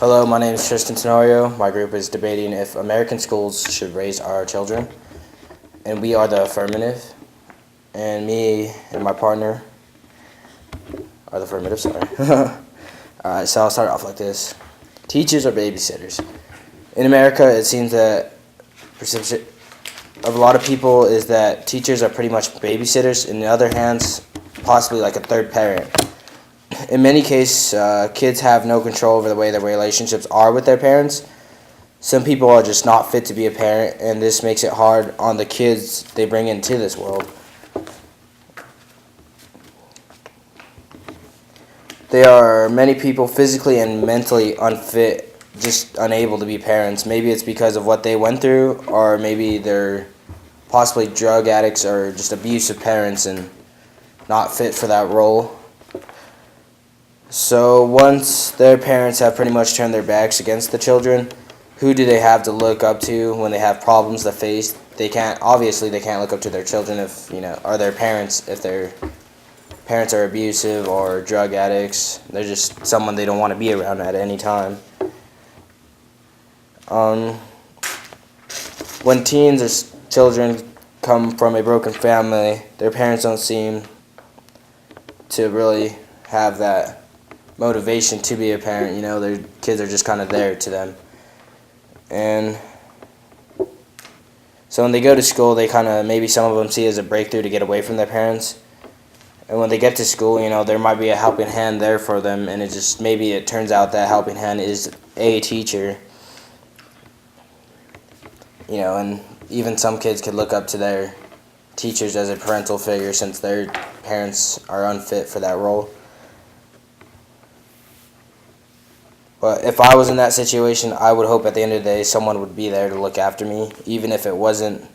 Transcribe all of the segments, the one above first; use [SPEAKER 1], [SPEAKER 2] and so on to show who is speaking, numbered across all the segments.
[SPEAKER 1] Hello, my name is Tristan Tenorio. My group is debating if American schools should raise our children, and we are the affirmative. And me and my partner are the affirmative, sorry. Alright, so I'll start off like this. Teachers are babysitters. In America, it seems that perception of a lot of people is that teachers are pretty much babysitters. In the other hands, possibly like a third parent. In many cases, kids have no control over the way their relationships are with their parents. Some people are just not fit to be a parent, and this makes it hard on the kids they bring into this world. There are many people physically and mentally unfit, just unable to be parents. Maybe it's because of what they went through, or maybe they're possibly drug addicts or just abusive parents and not fit for that role. So once their parents have pretty much turned their backs against the children, who do they have to look up to when they have problems to face? They can't look up to their children or their parents if their parents are abusive or drug addicts. They're just someone they don't want to be around at any time. When teens or children come from a broken family, their parents don't seem to really have that motivation to be a parent. Their kids are just kind of there to them. And so when they go to school, they maybe some of them see it as a breakthrough to get away from their parents. And when they get to school, there might be a helping hand there for them, and maybe it turns out that helping hand is a teacher. And even some kids could look up to their teachers as a parental figure since their parents are unfit for that role. But if I was in that situation, I would hope at the end of the day someone would be there to look after me. Even if it wasn't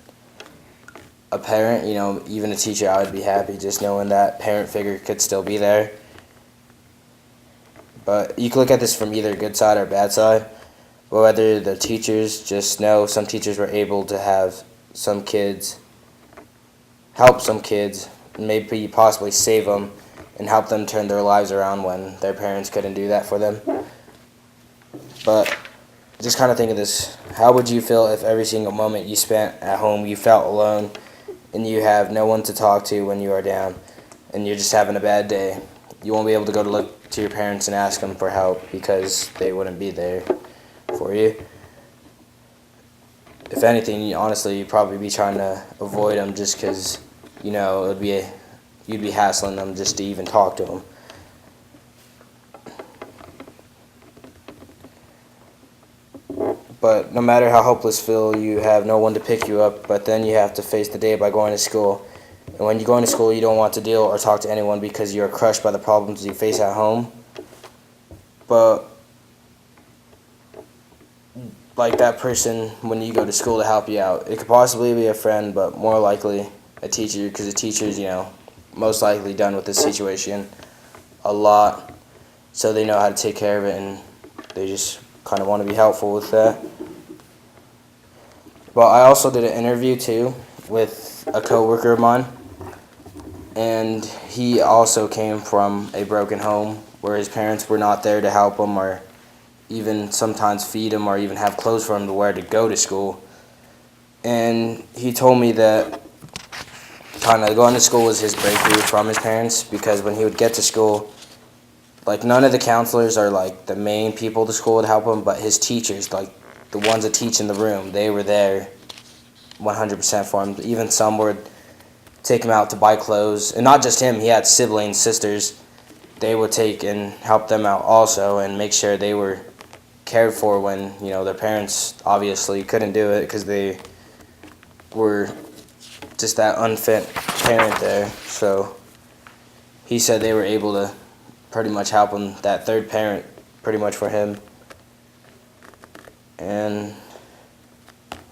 [SPEAKER 1] a parent, even a teacher, I would be happy just knowing that parent figure could still be there. But you can look at this from either good side or bad side. But whether the teachers just know some teachers were able to have some kids, help some kids, maybe possibly save them and help them turn their lives around when their parents couldn't do that for them. But just kind of think of this. How would you feel if every single moment you spent at home you felt alone and you have no one to talk to when you are down and you're just having a bad day? You won't be able to go to look to your parents and ask them for help because they wouldn't be there for you. If anything, honestly, you'd probably be trying to avoid them just because, you'd be hassling them just to even talk to them. But no matter how hopeless you feel, you have no one to pick you up, but then you have to face the day by going to school. And when you're going to school, you don't want to deal or talk to anyone because you're crushed by the problems you face at home. But like that person, when you go to school to help you out, it could possibly be a friend, but more likely a teacher, because the teacher's, most likely done with this situation a lot, so they know how to take care of it, and they just kind of want to be helpful with that. But I also did an interview too with a coworker of mine, and he also came from a broken home where his parents were not there to help him or even sometimes feed him or even have clothes for him to wear to go to school. And he told me that kind of going to school was his breakthrough from his parents, because when he would get to school, none of the counselors are the main people to school to help him, but his teachers, the ones that teach in the room, they were there 100% for him. Even some would take him out to buy clothes, and not just him, he had siblings, sisters. They would take and help them out also and make sure they were cared for when, their parents obviously couldn't do it because they were just that unfit parent there. So he said they were able to pretty much help him, that third parent, pretty much for him. And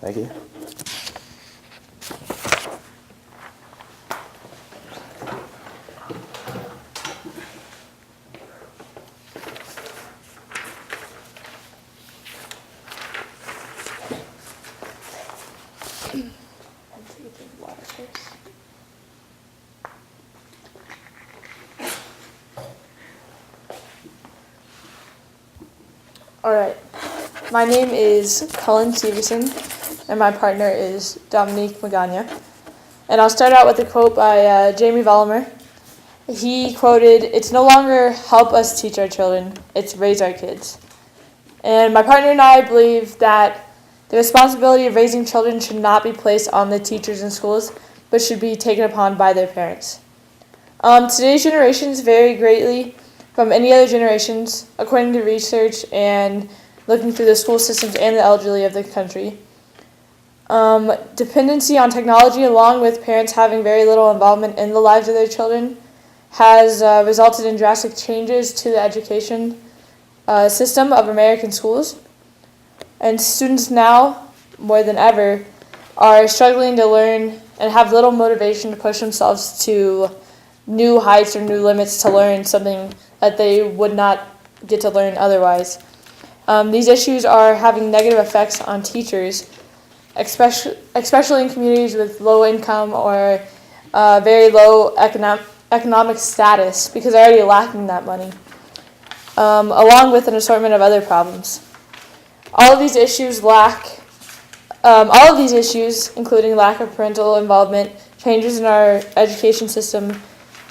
[SPEAKER 1] thank you.
[SPEAKER 2] Alright, my name is Cullen Severson, and my partner is Dominique Magana. And I'll start out with a quote by Jamie Vollmer. He quoted, "It's no longer help us teach our children, it's raise our kids." And my partner and I believe that the responsibility of raising children should not be placed on the teachers in schools, but should be taken upon by their parents. Today's generations vary greatly from any other generations, according to research and looking through the school systems and the elderly of the country. Dependency on technology, along with parents having very little involvement in the lives of their children, has resulted in drastic changes to the education system of American schools. And students now, more than ever, are struggling to learn and have little motivation to push themselves to new heights or new limits to learn something that they would not get to learn otherwise. These issues are having negative effects on teachers, especially in communities with low income or very low economic status, because they're already lacking that money, along with an assortment of other problems. All of these issues, including lack of parental involvement, changes in our education system,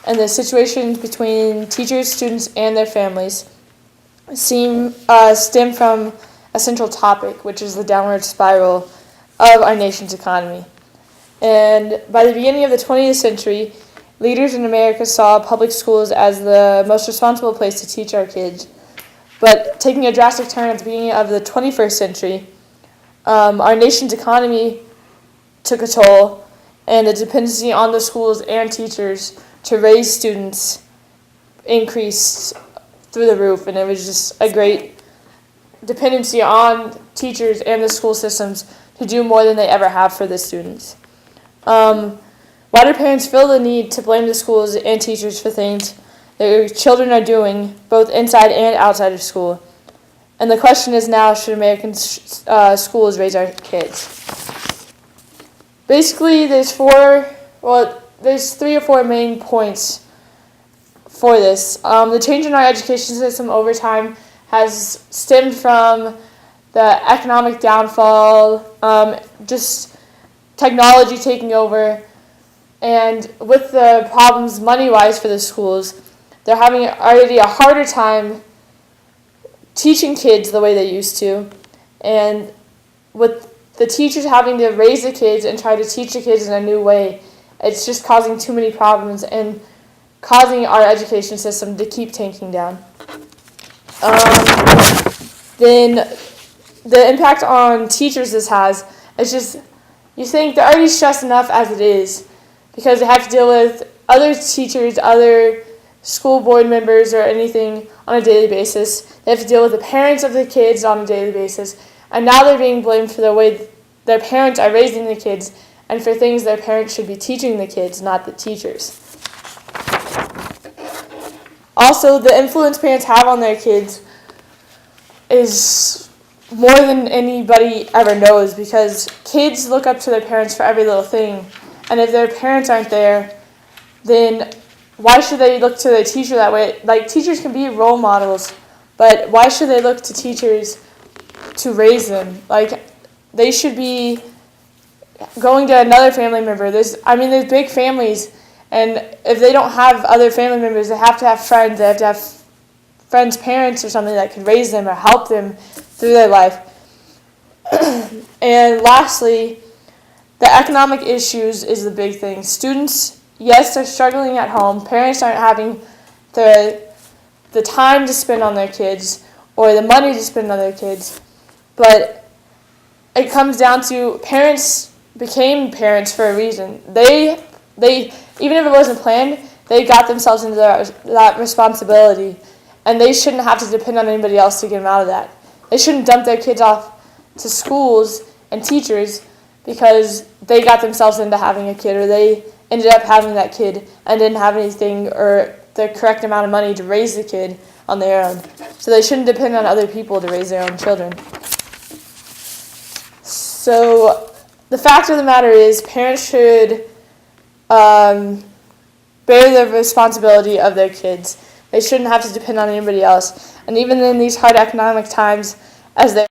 [SPEAKER 2] and the situations between teachers, students, and their families, stem from a central topic, which is the downward spiral of our nation's economy. And by the beginning of the 20th century, leaders in America saw public schools as the most responsible place to teach our kids. But taking a drastic turn at the beginning of the 21st century, our nation's economy took a toll, and the dependency on the schools and teachers to raise students increased through the roof, and it was just a great dependency on teachers and the school systems to do more than they ever have for the students. Why do parents feel the need to blame the schools and teachers for things their children are doing, both inside and outside of school? And the question is now, should American schools raise our kids? Basically, there's three or four main points for this. The change in our education system over time has stemmed from the economic downfall, just technology taking over, and with the problems money-wise for the schools, they're having already a harder time teaching kids the way they used to, and with the teachers having to raise the kids and try to teach the kids in a new way, it's just causing too many problems and causing our education system to keep tanking down. Then the impact on teachers this has, it's just, you think they're already stressed enough as it is, because they have to deal with other teachers, other school board members, or anything on a daily basis. They have to deal with the parents of the kids on a daily basis, and now they're being blamed for the way their parents are raising the kids and for things their parents should be teaching the kids, not the teachers. Also, the influence parents have on their kids is more than anybody ever knows, because kids look up to their parents for every little thing, and if their parents aren't there, then why should they look to their teacher that way? Like, teachers can be role models, but why should they look to teachers to raise them? Like, they should be going to another family member. There's big families, and if they don't have other family members, they have to have friends. They have to have friends' parents or something that could raise them or help them through their life. And lastly, the economic issues is the big thing. Students, yes, they're struggling at home. Parents aren't having the time to spend on their kids or the money to spend on their kids. But it comes down to parents became parents for a reason. They even if it wasn't planned, they got themselves into that responsibility, and they shouldn't have to depend on anybody else to get them out of that. They shouldn't dump their kids off to schools and teachers because they got themselves into having a kid, or they ended up having that kid and didn't have anything or the correct amount of money to raise the kid on their own. So they shouldn't depend on other people to raise their own children. So the fact of the matter is, parents should bear the responsibility of their kids, They shouldn't have to depend on anybody else. And even in these hard economic times, as they